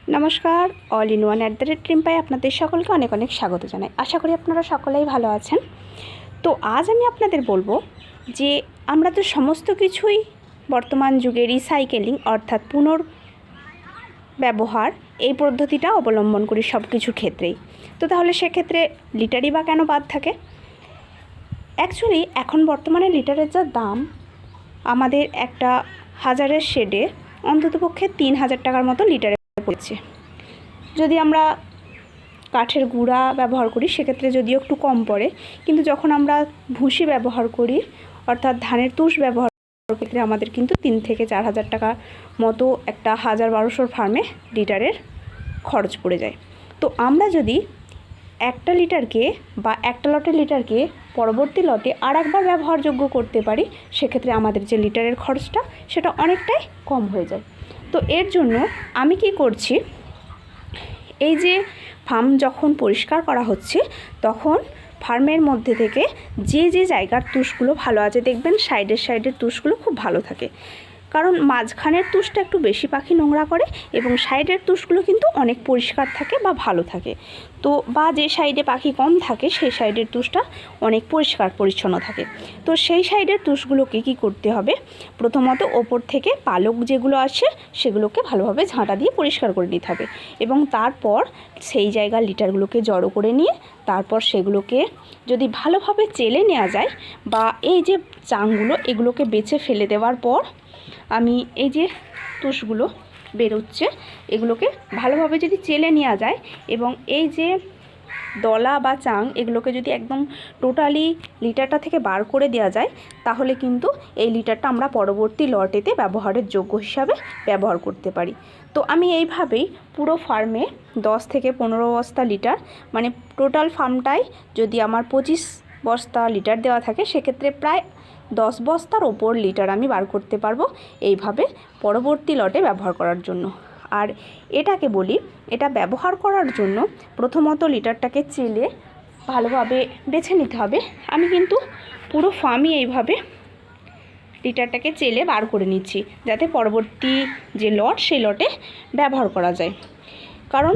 নমস্কার, all in one @রিম্পায় আপনাদের সকলকে অনেক অনেক স্বাগত জানাই। আশা করি আপনারা সকলেই ভালো আছেন। তো আজ আমি আপনাদের বলবো যে আমরা তো সমস্ত কিছুই বর্তমান যুগে রিসাইকেলিং অর্থাৎ পুনর্ব্যবহার এই পদ্ধতিটা অবলম্বন করি সব কিছুর ক্ষেত্রেই। তো তাহলে সেক্ষেত্রে লিটারই বা কেন বাদ থাকে? অ্যাকচুয়ালি এখন বর্তমানে লিটারের যা দাম, আমাদের একটা হাজারের শেডে অন্ততপক্ষে ৩,০০০ টাকার মতো লিটারে পড়ছে। যদি আমরা কাঠের গুঁড়া ব্যবহার করি সেক্ষেত্রে যদিও একটু কম পড়ে, কিন্তু যখন আমরা ভুসি ব্যবহার করি অর্থাৎ ধানের তুষ ব্যবহার করার ক্ষেত্রে আমাদের কিন্তু ৩ থেকে ৪,০০০ টাকা মতো একটা ১,০০০-১,২০০ ফার্মে লিটারের খরচ পড়ে যায়। তো আমরা যদি একটা লিটারকে বা একটা লটের লিটারকে পরবর্তী লটে আর একবার ব্যবহারযোগ্য করতে পারি, সেক্ষেত্রে আমাদের যে লিটারের খরচটা সেটা অনেকটাই কম হয়ে যায়। তো এর জন্য আমি কি করছি, এই যে ফার্ম যখন পরিষ্কার করা হচ্ছে তখন ফার্মের মধ্যে থেকে যে যে জায়গার তুষগুলো ভালো আছে, দেখবেন সাইডের তুষগুলো খুব ভালো থাকে, কারণ মাঝখানের তুষটা একটু বেশি পাখি নোংরা করে এবং সাইডের তুষগুলো কিন্তু অনেক পরিষ্কার থাকে বা ভালো থাকে। তো বা যে সাইডে পাখি কম থাকে সেই সাইডের তুষটা অনেক পরিষ্কার পরিচ্ছন্ন থাকে। তো সেই সাইডের তুষগুলোকে কী করতে হবে, প্রথমত ওপর থেকে পালক যেগুলো আছে সেগুলোকে ভালোভাবে ঝাঁটা দিয়ে পরিষ্কার করে নিতে হবে এবং তারপর সেই জায়গার লিটারগুলোকে জড়ো করে নিয়ে তারপর সেগুলোকে যদি ভালোভাবে চেলে নেওয়া যায় বা এই যে চাংগুলো এগুলোকে বেছে ফেলে দেওয়ার পর আমি এই যে তুষগুলো বেরোচ্ছে এগুলোকে ভালোভাবে যদি চেলে নেওয়া যায় এবং এই যে দলা বা চাং এগুলোকে যদি একদম টোটালি লিটারটা থেকে বার করে দেওয়া যায়, তাহলে কিন্তু এই লিটারটা আমরা পরবর্তী লটেতে ব্যবহারের যোগ্য হিসাবে ব্যবহার করতে পারি। তো আমি এইভাবেই পুরো ফার্মে 10 থেকে 15 বস্তা লিটার, মানে টোটাল ফার্মটাই যদি আমার 25 বস্তা লিটার দেওয়া থাকে সেক্ষেত্রে প্রায় 10 বস্তার ওপর লিটার আমি বার করতে পারবো এইভাবে পরবর্তী লটে ব্যবহার করার জন্য। আর এটাকে বলি, এটা ব্যবহার করার জন্য প্রথমত লিটারটাকে চেলে ভালোভাবে বেছে নিতে হবে। আমি কিন্তু পুরো ফার্মই এইভাবে লিটারটাকে চেলে বার করে নিচ্ছি যাতে পরবর্তী যে লট সেই লটে ব্যবহার করা যায়। কারণ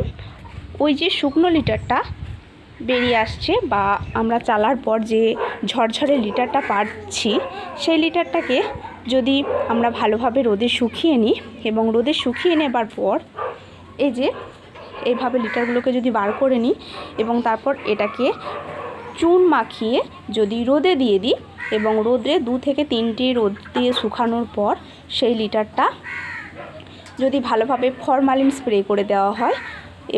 ওই যে শুকনো লিটারটা বেরিয়ে আসছে বা আমরা চালার পর যে ঝরঝরে লিটারটা পাচ্ছি সেই লিটারটাকে যদি আমরা ভালোভাবে রোদে শুকিয়ে নিই এবং রোদে শুকিয়ে নেবার পর এই যে এইভাবে লিটারগুলোকে যদি বার করে নিই এবং তারপর এটাকে চুন মাখিয়ে যদি রোদে দিয়ে দিই এবং রোদে 2 থেকে 3টি রোদ দিয়ে শুকানোর পর সেই লিটারটা যদি ভালোভাবে ফরমালিন স্প্রে করে দেওয়া হয়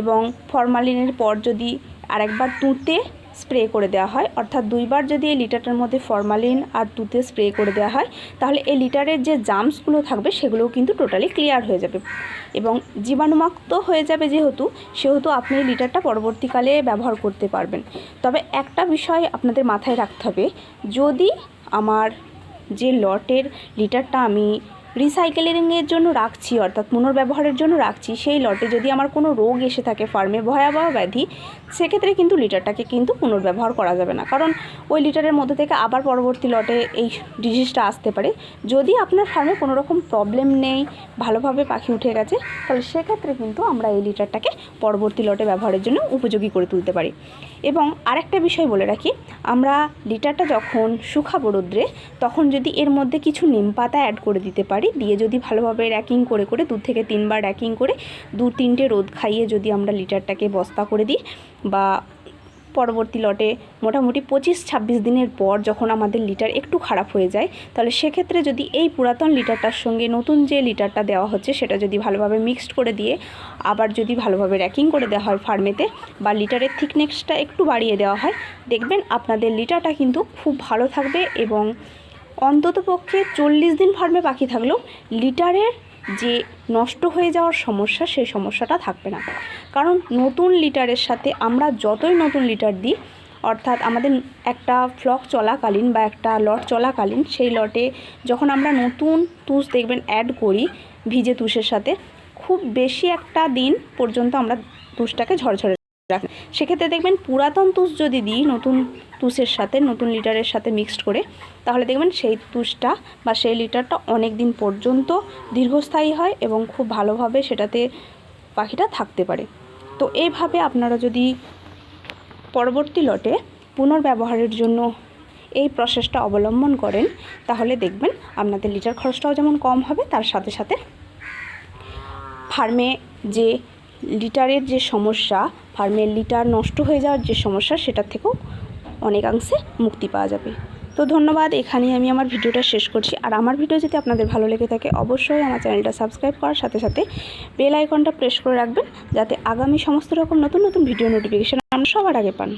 এবং ফরমালিনের পর যদি আরেকবার তুঁতে স্প্রে করে দেওয়া হয়, অর্থাৎ 2 বার যদি এই লিটারটার মধ্যে ফরমালিন আর তুঁতে স্প্রে করে দেওয়া হয়, তাহলে এই লিটারের যে জার্মসগুলো থাকবে সেগুলোও কিন্তু টোটালি ক্লিয়ার হয়ে যাবে এবং জীবাণুমুক্ত হয়ে যাবে। সেহেতু আপনি এই লিটারটা পরবর্তীকালে ব্যবহার করতে পারবেন। তবে একটা বিষয় আপনাদের মাথায় রাখতে হবে, যদি আমার যে লটের লিটারটা আমি রিসাইকেলিংয়ের জন্য রাখছি অর্থাৎ পুনর্ব্যবহারের জন্য রাখছি, সেই লটে যদি আমার কোনো রোগ এসে থাকে ফার্মে, ভয়াবহ ব্যাধি, সেক্ষেত্রে কিন্তু লিটারটাকে কিন্তু পুনর্ব্যবহার করা যাবে না, কারণ ওই লিটারের মধ্যে থেকে আবার পরবর্তী লটে এই ডিজিজটা আসতে পারে। যদি আপনার ফার্মে কোনো রকম প্রবলেম নেই, ভালোভাবে পাখি উঠে গেছে, তাহলে সেক্ষেত্রে কিন্তু আমরা এই লিটারটাকে পরবর্তী লটে ব্যবহারের জন্য উপযোগী করে তুলতে পারি। এবং আরেকটা বিষয় বলে রাখি, আমরা লিটারটা যখন শুকাবো রোদ্রে, তখন যদি এর মধ্যে কিছু নিম পাতা অ্যাড করে দিতে পারি, দিয়ে যদি ভালোভাবে র্যাকিং করে 2 থেকে 3 বার র্যাকিং করে 2-3টে রোদ খাইয়ে যদি আমরা লিটারটাকে বস্তা করে দিই বা পরবর্তী লটে মোটামুটি 25-26 দিনের পর যখন আমাদের লিটার একটু খারাপ হয়ে যায়, তাহলে সেক্ষেত্রে যদি এই পুরাতন লিটারটার সঙ্গে নতুন যে লিটারটা দেওয়া হচ্ছে সেটা যদি ভালোভাবে মিক্সড করে দিয়ে আবার যদি ভালোভাবে র্যাকিং করে দেওয়া হয় ফার্মেতে বা লিটারের থিকনেসটা একটু বাড়িয়ে দেওয়া হয়, দেখবেন আপনাদের লিটারটা কিন্তু খুব ভালো থাকবে এবং অন্ততপক্ষে 40 দিন ফার্মে পাখি থাকলেও লিটারের যে নষ্ট হয়ে যাওয়ার সমস্যা সেই সমস্যাটা থাকবে না। কারণ নতুন লিটারের সাথে আমরা যতই নতুন লিটার দিই, অর্থাৎ আমাদের একটা ফ্লক চলাকালীন বা একটা লট চলাকালীন সেই লটে যখন আমরা নতুন তুষ দেখবেন অ্যাড করি ভিজে তুষের সাথে, খুব বেশি একটা দিন পর্যন্ত আমরা তুষটাকে ঝরঝরে রাখি। সেক্ষেত্রে দেখবেন পুরাতন তুষ যদি দিই নতুন তুষের সাথে, নতুন লিটারের সাথে মিক্সড করে, তাহলে দেখবেন সেই তুষটা বা সেই লিটারটা অনেক দিন পর্যন্ত দীর্ঘস্থায়ী হয় এবং খুব ভালোভাবে সেটাতে পাখিটা থাকতে পারে। তো এইভাবে আপনারা যদি পরবর্তী লটে পুনর্ব্যবহারের জন্য এই প্রসেসটা অবলম্বন করেন তাহলে দেখবেন আপনাদের লিটার খরচটাও যেমন কম হবে, তার সাথে সাথে ফার্মে যে লিটারের যে সমস্যা, ফার্মের লিটার নষ্ট হয়ে যাওয়ার যে সমস্যা, সেটার থেকেও অনেকাংশে মুক্তি পাওয়া যাবে। তো ধন্যবাদ, এখানেই আমি আমার ভিডিওটা শেষ করছি। আর আমার ভিডিও যদি আপনাদের ভালো লেগে থাকে অবশ্যই আমার চ্যানেলটা সাবস্ক্রাইব করার সাথে সাথে বেল আইকনটা প্রেস করে রাখবেন, যাতে আগামী সমস্ত রকম নতুন নতুন ভিডিও নোটিফিকেশান আপনারা সবার আগে পান।